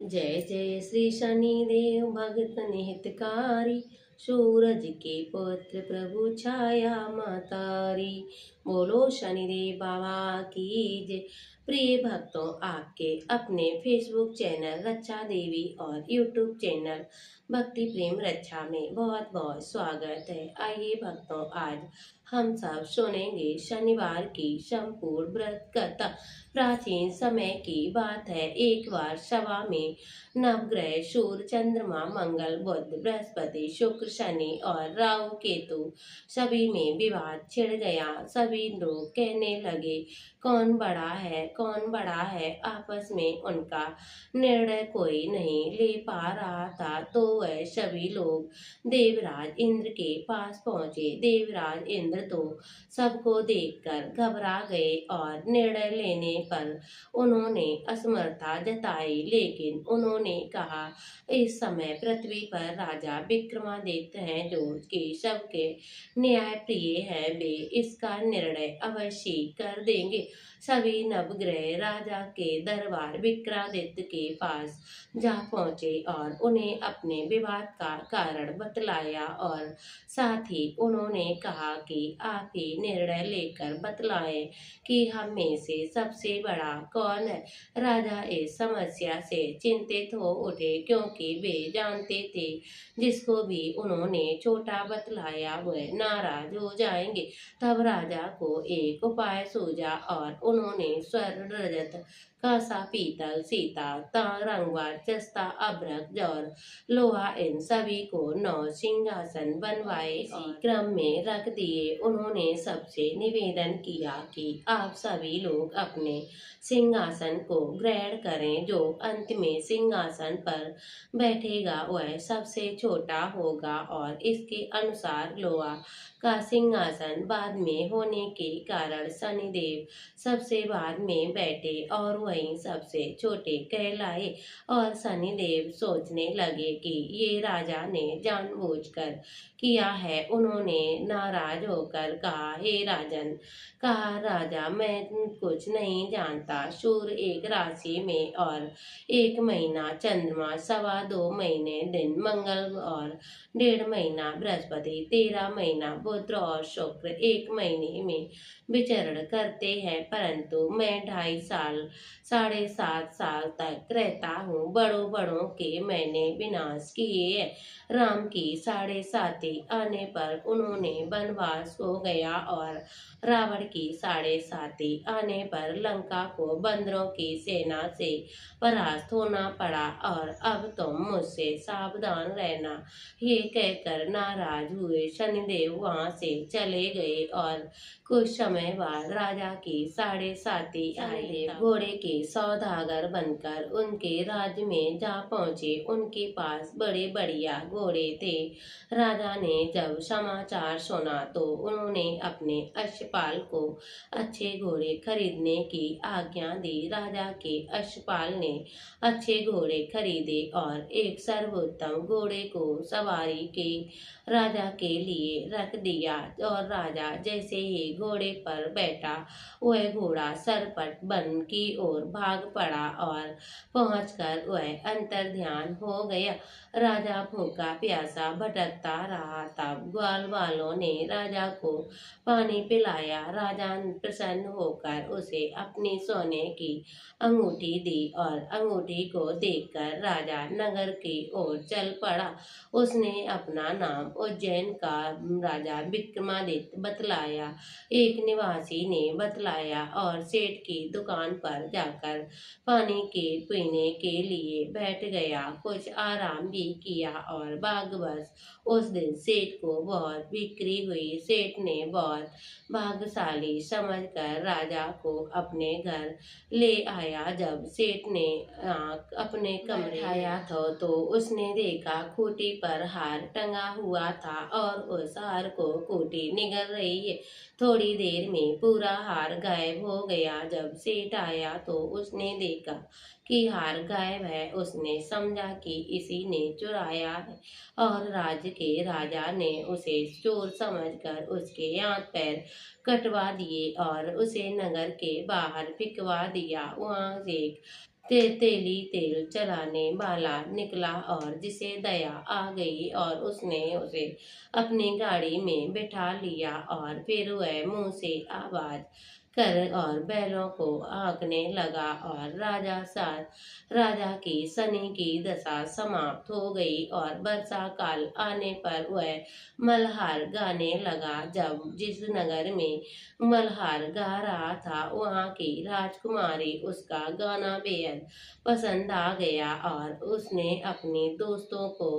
जय जय श्री शनिदेव भगत निहितकारी, सूरज के पुत्र प्रभु छाया मातारी। बोलो शनिदेव बाबा की जय। प्रिय भक्तों, आपके अपने फेसबुक चैनल रक्षा देवी और यूट्यूब चैनल भक्ति प्रेम रक्षा में बहुत बहुत स्वागत है। आइए भक्तों, आज हम सब सुनेंगे शनिवार की संपूर्ण व्रत कथा। प्राचीन समय की बात है। एक बार सभा में नवग्रह सूर्य, चंद्रमा, मंगल, बुध, बृहस्पति, शुक्र, शनि और राहु केतु सभी में विवाद छिड़ गया। सभी लोग कहने लगे, कौन बड़ा है। आपस में उनका निर्णय कोई नहीं ले पा रहा था। तो वह सभी लोग देवराज इंद्र के पास पहुंचे। देवराज इंद्र तो सबको देखकर घबरा गए और निर्णय लेने पर उन्होंने असमर्थता जताई। लेकिन उन्होंने कहा, इस समय पृथ्वी पर राजा विक्रमादित्य हैं, जो कि सबके न्याय प्रिय हैं। वे इसका निर्णय अवश्य कर देंगे। सभी नवग्रह राजा के दरबार विक्रमादित्य के पास जा पहुंचे और उन्हें अपने विवाद का कारण बतलाया और साथ ही उन्होंने कहा कि आप ही निर्णय लेकर बतलाएं कि हम में से सबसे बड़ा कौन है। राजा इस समस्या से चिंतित हो उठे, क्योंकि वे जानते थे जिसको भी उन्होंने छोटा बतलाया वह नाराज हो जाएंगे। तब राजा को एक उपाय सूझा और उन्होंने स्वर्ण, रजत, कांसा, पीतल, सीता, रंगवार, जस्ता, अभ्रक और लोहा, इन सभी को 9 सिंहासन बनवाए और क्रम में रख दिए। उन्होंने सबसे निवेदन किया कि आप सभी लोग अपने सिंहासन को ग्रहण करें। जो अंत में सिंहासन पर बैठेगा वह सबसे छोटा होगा। और इसके अनुसार लोहा का सिंहासन बाद में होने के कारण शनिदेव सबसे बाद में बैठे और वहीं सबसे छोटे कहलाए। और शनिदेव सोचने लगे कि ये राजा ने जानबूझकर किया है। उन्होंने नाराज होकर कहा, हे राजन, कहा राजा, मैं कुछ नहीं जानता। सूर्य एक राशि में और 1 महीना, चंद्रमा 2.25 महीने दिन, मंगल और 1.5 महीना, बृहस्पति 13 महीना, बुध और शुक्र 1 महीने में विचरण करते हैं। परंतु मैं 2.5 साल, 7.5 साल तक रहता हूँ। बड़ों के मैंने विनाश किए हैं। राम की 7.5 आने पर उन्होंने वनवास हो गया और रावण की 7.5 आने पर लंका को बंदरों की सेना से परास्त होना पड़ा। और अब तुम मुझसे सावधान रहना। ये कहकर नाराज हुए शनिदेव वहां से चले गए और कुछ समय बाद राजा की 7.5 आई। घोड़े के सौदागर बनकर उनके राज्य में जा पहुंचे। उनके पास बड़े बढ़िया घोड़े थे। राजा ने जब समाचार सुना तो उन्होंने अपने अश्वपाल को अच्छे घोड़े खरीदने की आज्ञा दी। राजा के अश्वपाल ने अच्छे घोड़े खरीदे और एक सर्वोत्तम घोड़े को सवारी के राजा के लिए रख दिया। और राजा जैसे ही घोड़े पर बैठा, वह घोड़ा सरपट वन की ओर भाग पड़ा और पहुंचकर वह अंतर्ध्यान हो गया। राजा भूखा प्यासा भटकता रहा। तब ग्वाल वालों ने राजा को पानी पिलाया। राजा प्रसन्न होकर उसे अपनी सोने की अंगूठी दी और अंगूठी को देखकर राजा नगर की ओर चल पड़ा। उसने अपना नाम उज्जैन का राजा विक्रमादित्य बतलाया। एक निवासी ने बतलाया और सेठ की दुकान पर जाकर पानी के पीने के लिए बैठ गया। कुछ आराम भी किया और भाग्यवश उस दिन सेठ को बहुत बिक्री हुई। सेठ ने बहुत भाग्यशाली समझकर राजा को अपने घर ले आया। जब सेठ ने अपने कमरे आया था तो उसने देखा खूंटी पर हार टंगा हुआ था और उस हार को खूंटी निगल रही है। थोड़ी देर में पूरा हार गायब हो गया। जब सेठ आया तो उसने देखा कि हार गायब है। उसने समझा कि इसी ने चुराया है और राज्य के राजा ने उसे चोर समझकर उसके हाथ पैर कटवा दिए और उसे नगर के बाहर फिकवा दिया। वहां एक तेली तेल चलाने वाला निकला और जिसे दया आ गई और उसने उसे अपनी गाड़ी में बिठा लिया और फिर वह मुंह से आवाज कर और बैलों को हाँकने लगा और राजा की शनि की दशा समाप्त हो गई और वर्षा काल आने पर वह मल्हार गाने लगा। जब जिस नगर में मल्हार गा रहा था वहाँ की राजकुमारी उसका गाना बेहद पसंद आ गया और उसने अपने दोस्तों को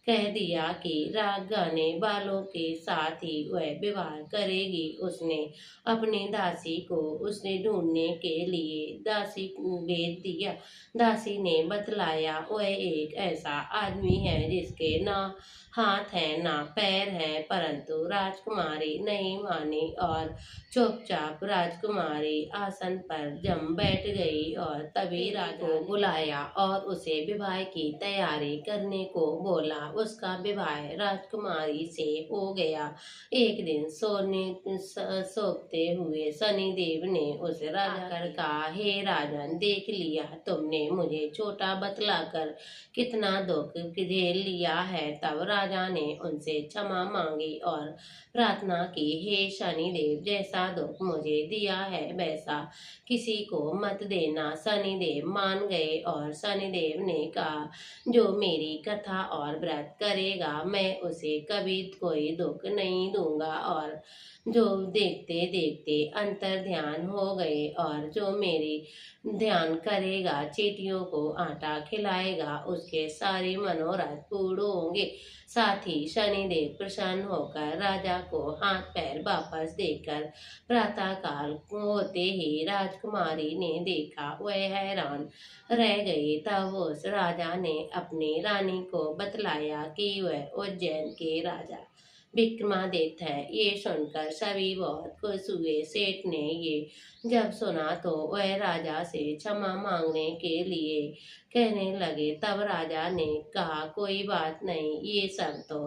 कह दिया कि राग गाने वालों के साथ ही वह विवाह करेगी। उसने अपनी दासी को उसने ढूंढने के लिए दासी को भेज दिया। दासी ने बतलाया वह एक ऐसा आदमी है जिसके ना हाथ है ना पैर है, परंतु राजकुमारी नहीं मानी और चुपचाप राजकुमारी आसन पर जम बैठ गई और तभी राजा को बुलाया और उसे विवाह की तैयारी करने को बोला। उसका विवाह राजकुमारी से हो गया। एक दिन सोते हुए शनिदेव ने उस राजा कर कहा, हे राजन, देख लिया तुमने मुझे छोटा बतलाकर कितना दुख झेल लिया है। तब राजा ने उनसे क्षमा मांगी और प्रार्थना की, हे शनिदेव, जैसा दुख मुझे दिया है वैसा किसी को मत देना। शनिदेव मान गए और शनिदेव ने कहा, जो मेरी कथा और व्रत करेगा मैं उसे कभी कोई दुख नहीं दूंगा। और जो देखते देखते अंतर ध्यान हो गए और जो मेरी ध्यान करेगा, चींटियों को आटा खिलाएगा, उसके सारे मनोरथ पूर्ण होंगे। साथ ही शनिदेव प्रसन्न होकर राजा को हाथ पैर वापस देकर प्रातः काल होते ही राजकुमारी ने देखा, वह हैरान रह गई। तब उस राजा ने अपनी रानी को बतलाया कि वह उज्जैन के राजा विक्रमादित्य है। ये सुनकर सभी बहुत खुश हुए। सेठ ने ये जब सुना तो वह राजा से क्षमा मांगने के लिए कहने लगे। तब राजा ने कहा, कोई बात नहीं, ये सब तो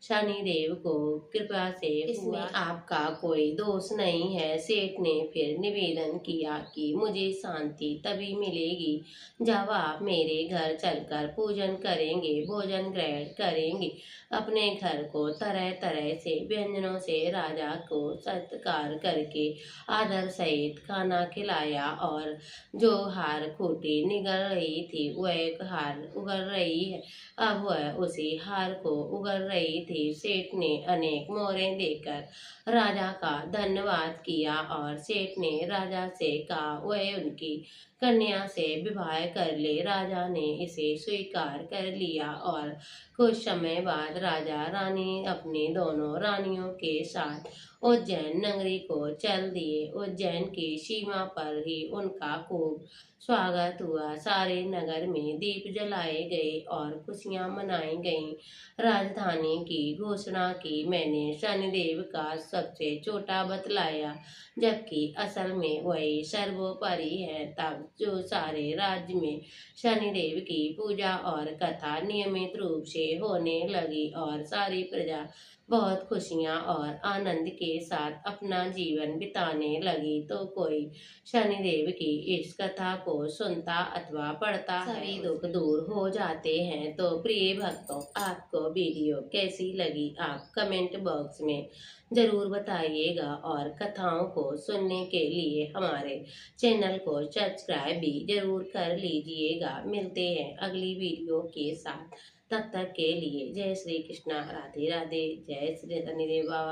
शनिदेव को कृपा से इसमें आपका कोई दोष नहीं है। सेठ ने फिर निवेदन किया कि मुझे शांति तभी मिलेगी जब आप मेरे घर चलकर पूजन करेंगे, भोजन ग्रहण करेंगे। अपने घर को तरह तरह से व्यंजनों से राजा को सत्कार करके आदर सहित खाना खिलाया और जो हार खूंटी निगल रही थी वह हार उगल रही है, अब वह उसी हार को उगल रही थी। सेठ ने अनेक मोहरें देकर राजा का धन्यवाद किया और सेठ ने राजा से कहा वह उनकी कन्या से विवाह कर ले। राजा ने इसे स्वीकार कर लिया और कुछ समय बाद राजा रानी अपनी दोनों रानियों के साथ उज्जैन नगरी को चल दिए। उज्जैन की सीमा पर ही उनका खूब स्वागत हुआ। सारे नगर में दीप जलाए गए और खुशियां मनाई गईं। राजधानी की घोषणा की, मैंने शनिदेव का सबसे छोटा बतलाया, जबकि असल में वही सर्वोपरि है। तब जो सारे राज्य में शनिदेव की पूजा और कथा नियमित रूप से होने लगी और सारी प्रजा बहुत खुशियां और आनंद के साथ अपना जीवन बिताने लगी। तो कोई शनिदेव की इस कथा को सुनता अथवा पढ़ता है, सभी दुख दूर हो जाते हैं। तो प्रिय भक्तों, आपको वीडियो कैसी लगी आप कमेंट बॉक्स में जरूर बताइएगा और कथाओं को सुनने के लिए हमारे चैनल को सब्सक्राइब भी जरूर कर लीजिएगा। मिलते हैं अगली वीडियो के साथ, तब तक के लिए जय श्री कृष्णा, राधे राधे, जय श्री शनिदेव बाबा।